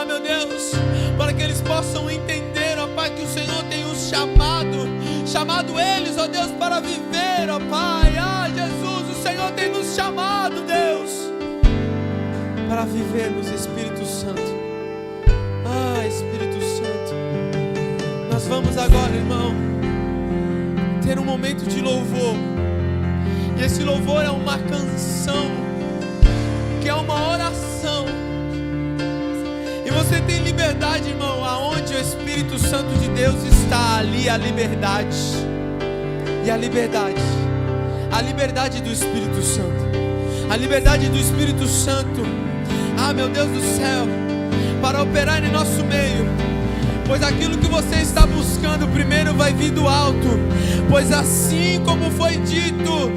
Meu Deus, para que eles possam entender, ó Pai, que o Senhor tem os chamado eles, ó Deus, para viver, ó Pai. Jesus, o Senhor tem nos chamado, Deus, para vivermos, Espírito Santo. Espírito Santo, nós vamos agora, irmão, ter um momento de louvor. E esse louvor é uma canção, que é uma oração. E você tem liberdade, irmão. Aonde o Espírito Santo de Deus está, ali a liberdade. E a liberdade do Espírito Santo, a liberdade do Espírito Santo, meu Deus do céu, para operar em nosso meio. Pois aquilo que você está buscando primeiro vai vir do alto. Pois assim como foi dito